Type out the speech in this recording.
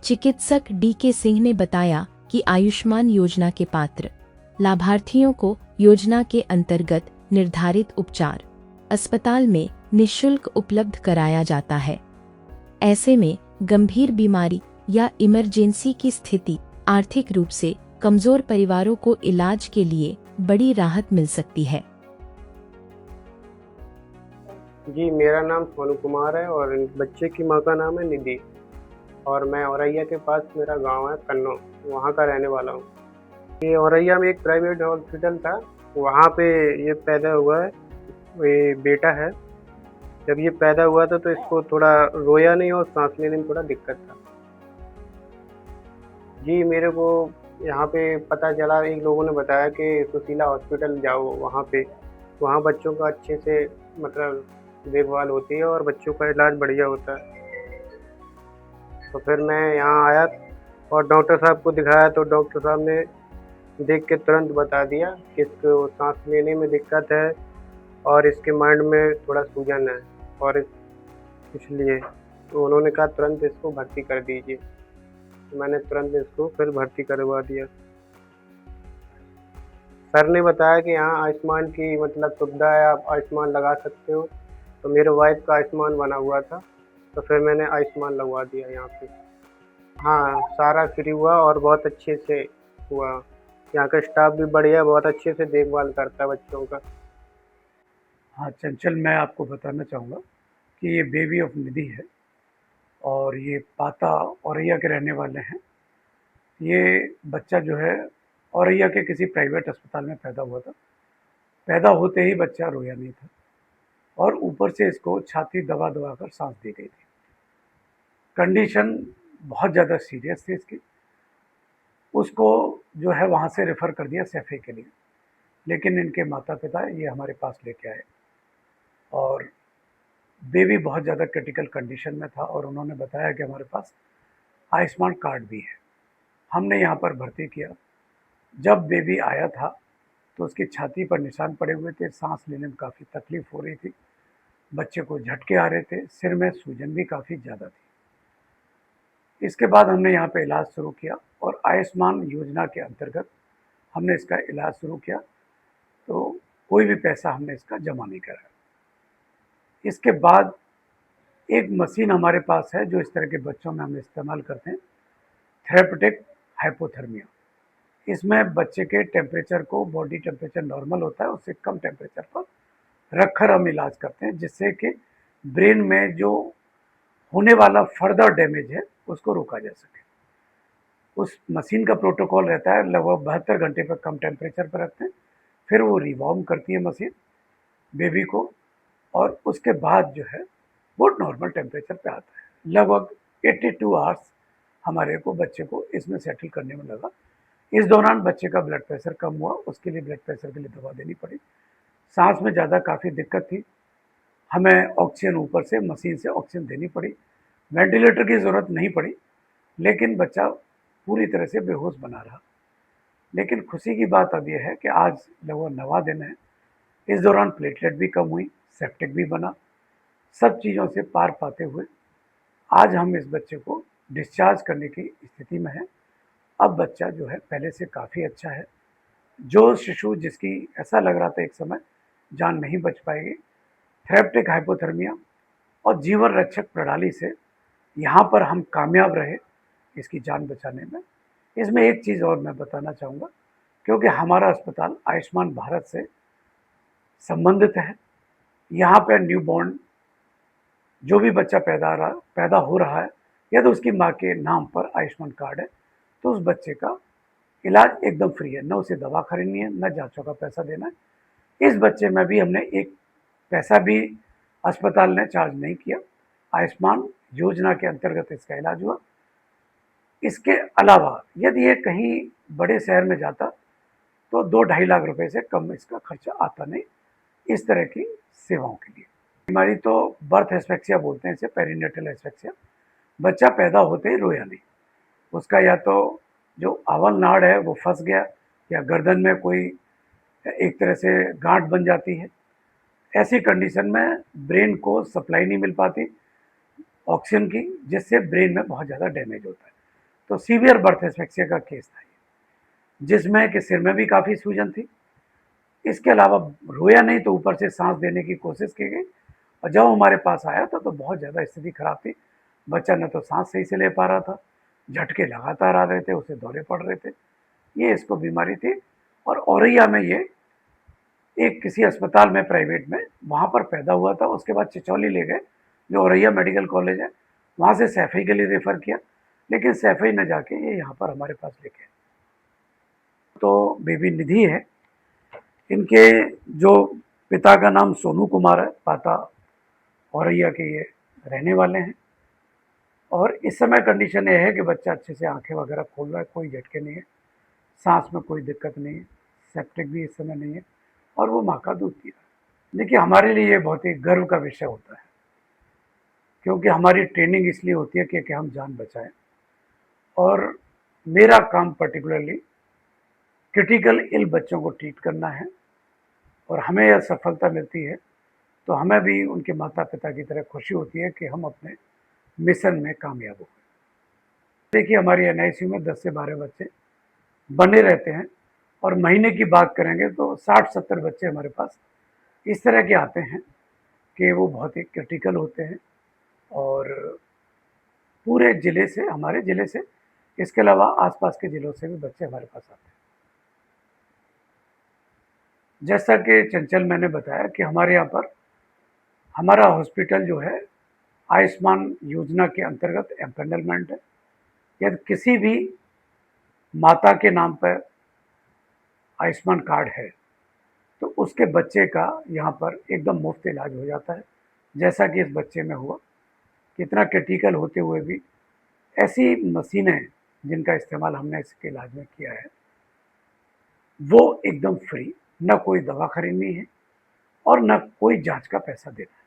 चिकित्सक डी.के. सिंह ने बताया कि आयुष्मान योजना के पात्र लाभार्थियों को योजना के अंतर्गत निर्धारित उपचार अस्पताल में निःशुल्क उपलब्ध कराया जाता है। ऐसे में गंभीर बीमारी या इमरजेंसी की स्थिति आर्थिक रूप से कमजोर परिवारों को इलाज के लिए बड़ी राहत मिल सकती है। जी, मेरा नाम सोनू कुमार है और बच्चे की माँ का नाम है निधि और मैं औरैया के पास मेरा गांव है कन्नौ, वहाँ का रहने वाला हूँ। ये औरैया में एक प्राइवेट हॉस्पिटल था, वहाँ पे ये पैदा हुआ है। ये बेटा है। जब ये पैदा हुआ था तो इसको थोड़ा रोया नहीं और सांस लेने में थोड़ा दिक्कत था। जी, मेरे को यहाँ पे पता चला, एक लोगों ने बताया कि सुशीला हॉस्पिटल जाओ, वहाँ बच्चों का अच्छे से मतलब देखभाल होती है और बच्चों का इलाज बढ़िया होता है। तो फिर मैं यहाँ आया और डॉक्टर साहब को दिखाया तो डॉक्टर साहब ने देख के तुरंत बता दिया कि इसको सांस लेने में दिक्कत है और इसके माइंड में थोड़ा सूजन है और इसलिए तो उन्होंने कहा तुरंत इसको भर्ती कर दीजिए। तो मैंने तुरंत इसको फिर भर्ती करवा दिया। सर ने बताया कि यहाँ आयुष्मान की मतलब सुविधा है, आप आयुष्मान लगा सकते हो। तो मेरे वाइफ का आयुष्मान बना हुआ था, तो फिर मैंने आयुष्मान लगवा दिया यहाँ पे। हाँ, सारा फ्री हुआ और बहुत अच्छे से हुआ। यहाँ का स्टाफ भी बढ़िया, बहुत अच्छे से देखभाल करता है बच्चों का। हाँ चंचल, मैं आपको बताना चाहूँगा कि ये बेबी ऑफ निधि है और ये पाता औरैया के रहने वाले हैं। ये बच्चा जो है औरैया के किसी प्राइवेट अस्पताल में पैदा हुआ था। पैदा होते ही बच्चा रोया नहीं था और ऊपर से इसको छाती दबा दबा कर सांस दी गई थी। कंडीशन बहुत ज़्यादा सीरियस थी इसकी। उसको जो है वहाँ से रेफ़र कर दिया सैफे के लिए, लेकिन इनके माता पिता ये हमारे पास लेके आए और बेबी बहुत ज़्यादा क्रिटिकल कंडीशन में था और उन्होंने बताया कि हमारे पास आयुष्मान कार्ड भी है। हमने यहाँ पर भर्ती किया। जब बेबी आया था तो उसकी छाती पर निशान पड़े हुए थे, सांस लेने में काफ़ी तकलीफ हो रही थी, बच्चे को झटके आ रहे थे, सिर में सूजन भी काफ़ी ज़्यादा थी। इसके बाद हमने यहाँ पे इलाज शुरू किया और आयुष्मान योजना के अंतर्गत हमने इसका इलाज शुरू किया, तो कोई भी पैसा हमने इसका जमा नहीं करा। इसके बाद एक मशीन हमारे पास है जो इस तरह के बच्चों में हम इस्तेमाल करते हैं, थेरेपेटिक हाइपोथर्मिया। इसमें बच्चे के टेम्परेचर को, बॉडी टेम्परेचर नॉर्मल होता है, उससे कम टेम्परेचर पर रखकर हम इलाज करते हैं, जिससे कि ब्रेन में जो होने वाला फर्दर डैमेज है उसको रोका जा सके। उस मशीन का प्रोटोकॉल रहता है, लगभग 72 घंटे पर कम टेम्परेचर पर रखते हैं, फिर वो रिवॉर्म करती है मशीन बेबी को और उसके बाद जो है वो नॉर्मल टेम्परेचर पे आता है। लगभग 82 आवर्स हमारे को बच्चे को इसमें सेटल करने में लगा। इस दौरान बच्चे का ब्लड प्रेशर कम हुआ, उसके लिए ब्लड प्रेशर के लिए दवा देनी पड़ी। सांस में ज़्यादा काफ़ी दिक्कत थी, हमें ऑक्सीजन ऊपर से मशीन से ऑक्सीजन देनी पड़ी। वेंटिलेटर की ज़रूरत नहीं पड़ी, लेकिन बच्चा पूरी तरह से बेहोश बना रहा। लेकिन खुशी की बात अब यह है कि आज लगभग 9वां दिन है। इस दौरान प्लेटलेट भी कम हुई, सेप्टिक भी बना। सब चीज़ों से पार पाते हुए आज हम इस बच्चे को डिस्चार्ज करने की स्थिति में हैं। अब बच्चा जो है पहले से काफ़ी अच्छा है। जो शिशु जिसकी ऐसा लग रहा था एक समय जान नहीं बच पाएगी, थेरेपेटिक हाइपोथर्मिया और जीवन रक्षक प्रणाली से यहाँ पर हम कामयाब रहे इसकी जान बचाने में। इसमें एक चीज़ और मैं बताना चाहूँगा, क्योंकि हमारा अस्पताल आयुष्मान भारत से संबंधित है। यहाँ पर न्यूबॉर्न जो भी बच्चा पैदा हो रहा है, यदि उसकी माँ के नाम पर आयुष्मान कार्ड है तो उस बच्चे का इलाज एकदम फ्री है, न उसे दवा खरीदनी है, न जांचों का पैसा देना है। इस बच्चे में भी हमने एक पैसा भी अस्पताल ने चार्ज नहीं किया। आयुष्मान योजना के अंतर्गत इसका इलाज हुआ। इसके अलावा यदि ये कहीं बड़े शहर में जाता तो 2-2.5 लाख रुपए से कम इसका खर्चा आता नहीं इस तरह की सेवाओं के लिए। बीमारी तो बर्थ एस्फेक्सिया बोलते हैं इसे, पेरिनेटल एस्फेक्सिया। बच्चा पैदा होते ही रोया नहीं, उसका या तो जो अवल नाड़ है वो फंस गया या गर्दन में कोई एक तरह से गांठ बन जाती है। ऐसी कंडीशन में ब्रेन को सप्लाई नहीं मिल पाती ऑक्सीजन की, जिससे ब्रेन में बहुत ज़्यादा डैमेज होता है। तो सीवियर बर्थ एस्फिक्सिया का केस था ये, जिसमें कि सिर में भी काफ़ी सूजन थी। इसके अलावा रोया नहीं तो ऊपर से सांस देने की कोशिश की गई, और जब हमारे पास आया था तो बहुत ज़्यादा स्थिति खराब थी। बच्चा न तो सांस सही से ले पा रहा था, झटके लगातार आ रहे थे, उसे दौरे पड़ रहे थे। ये इसको बीमारी थी, और औरैया में ये एक किसी अस्पताल में प्राइवेट में वहाँ पर पैदा हुआ था। उसके बाद चिचौली ले गए, जो औरैया मेडिकल कॉलेज है, वहाँ से सैफई के लिए रेफ़र किया, लेकिन सैफई न जाके ये यहाँ पर हमारे पास लेके आए। तो बेबी निधि है, इनके जो पिता का नाम सोनू कुमार है, पाता औरैया के ये रहने वाले हैं। और इस समय कंडीशन ये है कि बच्चा अच्छे से आंखें वगैरह खोल रहा है, कोई झटके नहीं है, सांस में कोई दिक्कत नहीं है, सेप्टिक भी इस समय नहीं है, और वो माँ का दूध पी रहा है। देखिए, हमारे लिए ये बहुत ही गर्व का विषय होता है, क्योंकि हमारी ट्रेनिंग इसलिए होती है कि हम जान बचाएं, और मेरा काम पर्टिकुलरली क्रिटिकल इल बच्चों को ट्रीट करना है, और हमें यह सफलता मिलती है तो हमें भी उनके माता पिता की तरह खुशी होती है कि हम अपने मिशन में कामयाब हो गए। देखिए, हमारी एनआईसीयू में 10 से 12 बच्चे बने रहते हैं, और महीने की बात करेंगे तो 60-70 बच्चे हमारे पास इस तरह के आते हैं कि वो बहुत ही क्रिटिकल होते हैं, और पूरे ज़िले से, हमारे ज़िले से, इसके अलावा आसपास के ज़िलों से भी बच्चे हमारे पास आते हैं। जैसा कि चंचल मैंने बताया कि हमारे यहाँ पर हमारा हॉस्पिटल जो है आयुष्मान योजना के अंतर्गत एम्पैनलमेंट है। यदि किसी भी माता के नाम पर आयुष्मान कार्ड है तो उसके बच्चे का यहाँ पर एकदम मुफ्त इलाज हो जाता है, जैसा कि इस बच्चे में हुआ। कितना क्रिटिकल होते हुए भी ऐसी मशीनें जिनका इस्तेमाल हमने इसके इलाज में किया है, वो एकदम फ्री, न कोई दवा खरीदनी है और न कोई जांच का पैसा देना है।